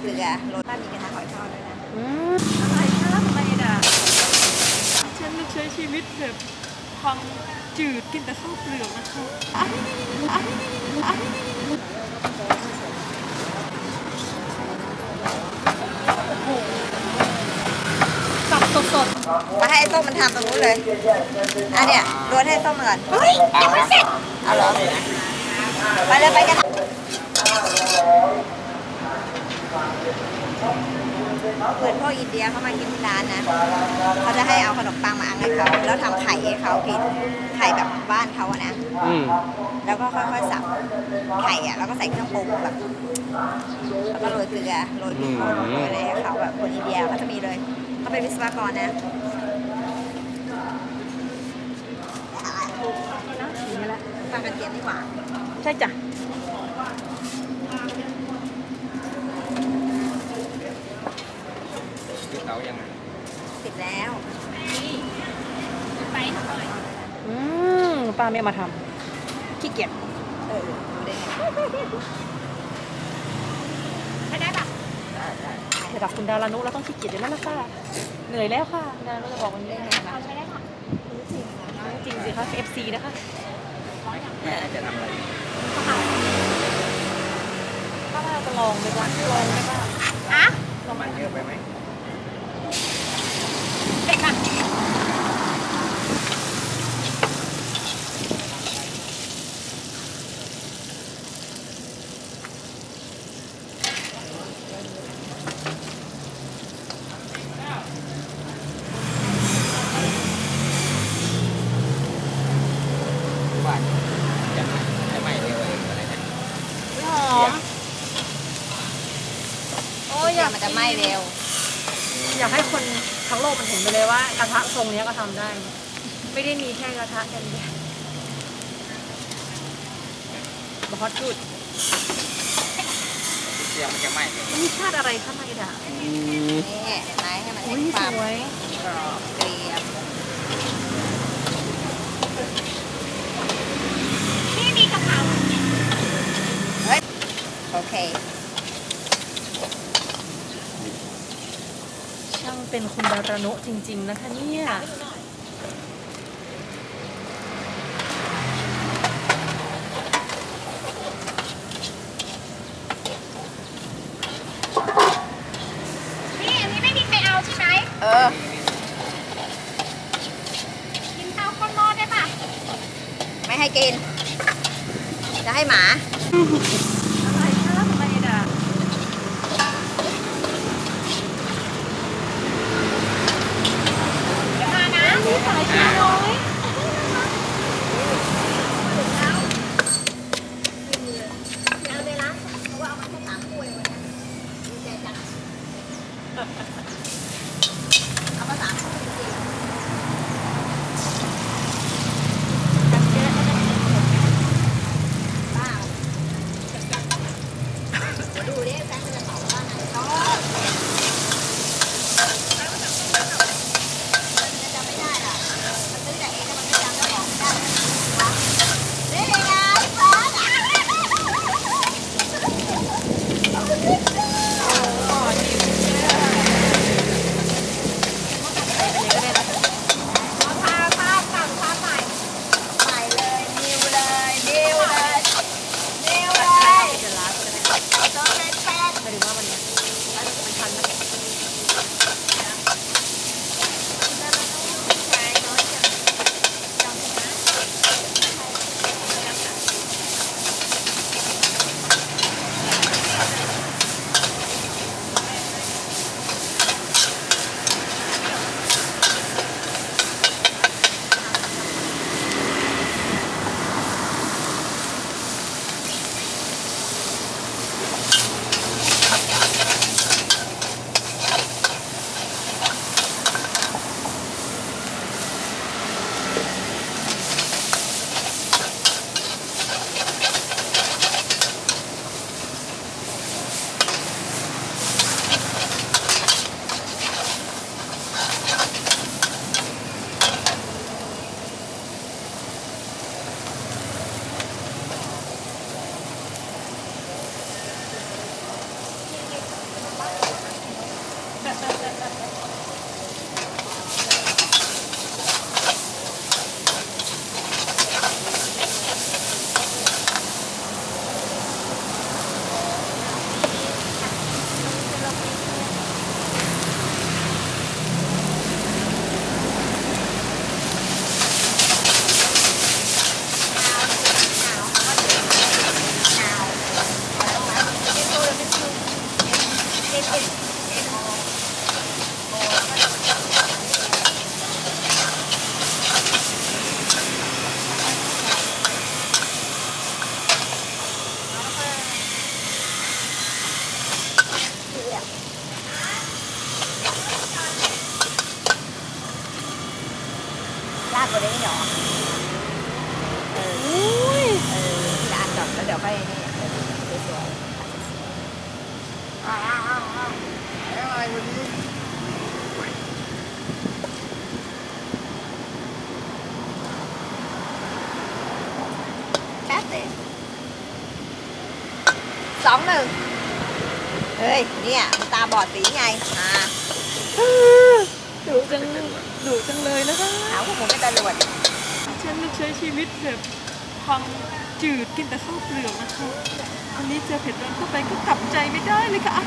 เกลือโรยบ้านมีกระทะหอยทอดด้วยนะอะไรคะทำไมด่ะฉันเลือกใช้ชีวิตแบบความจืดกินแต่ข้าวเปลือกนะคะสับสดมาให้ส้มมันทำตรงนู้นเลยอันเนี้ยโรยให้ส้มก่อนเฮ้ยยังไม่เสร็จเอาเหรอไปเลยไปกันเหมือนพวกอินเดียเขามากินที่ร้านนะเขาจะให้เอาขนมปังมาอังให้เขาแล้วทำไข่ให้เขากินไข่แบบบ้านเขาอะนะแล้วก็ค่อยๆสับไข่อะแล้วก็ใส่เครื่องปรุงแบบแล้วก็โรยเกลือโรยพริกโรยอะไรให้เขาแบบคนอินเดียเขาจะมีเลยเขาเป็นวิศวกรนะปลากระเทียมนี่หว่าใช่จ้ะเตายังไงติดแล้วไปหน่อยป้าไม่มาทำขี้เกียจได้ไงไม่ได้ปะระดับคุณดารานุเราต้องขี้เกียจอยู่แล้วนะคะเหนื่อยแล้วค่ะดารานุจะบอกวันนี้นะใช้ได้ค่ะจริงสิคะ FC นะคะแม่จะทำอะไรป้าจะลองไหมวะลองไหมป้าอะมันเยอะไปไหมเด็กอะว่าจะไม่เร็วเองอะไรนะหอมโอ้ยอยากมันจะไหม้เร็วอยากให้คนทั้งโลกมันเห็นไปเลยว่ากระทะทรงนี้ก็ทำได้ไม่ได้มีแค่กระทะแค่นี้บฮอตจุดเสียงมันจะไหม้มีชาติอะไรข้างในด่ะนี่ไม้ให้มันให้ความกรอบเกรียมนี่มีกะเพราเฮ้ยโอเคช่างเป็นคุณดารานุจริงๆนะคะเนี่ยนี่อันนี้ไม่มีใครเอาใช่ไหมกินข้าวข้นหม้อได้ปะไม่ให้กินจะให้หมาอะไรคะทำไมด่ะมานะนี่สายชิ้นน้อยเอาเลยนะเพราะว่าเอามาแค่3 ถ้วยวันนี้ดีใจจังเอามา3 ถ้วยจริงป้าดูดิแฟนจะตอบว่าไงจำไม่ได้ล่ะมันซื้อแต่เองแล้วมันไม่จำเจ้าของได้นี่ไงฟ้า อยวันนี้แค่เอง2-1เฮ้ยเนี่ยมันตาบอดสีไงดุจังเลยนะคะ หาว่าผมเป็นตำรวจ ฉันเลือกใช้ชีวิตแบบความจืดกินแต่ข้าวเปลือกนะคะอันนี้เจอเผ็ดร้อนเข้าไปก็กลับใจไม่ได้เลยค่ะ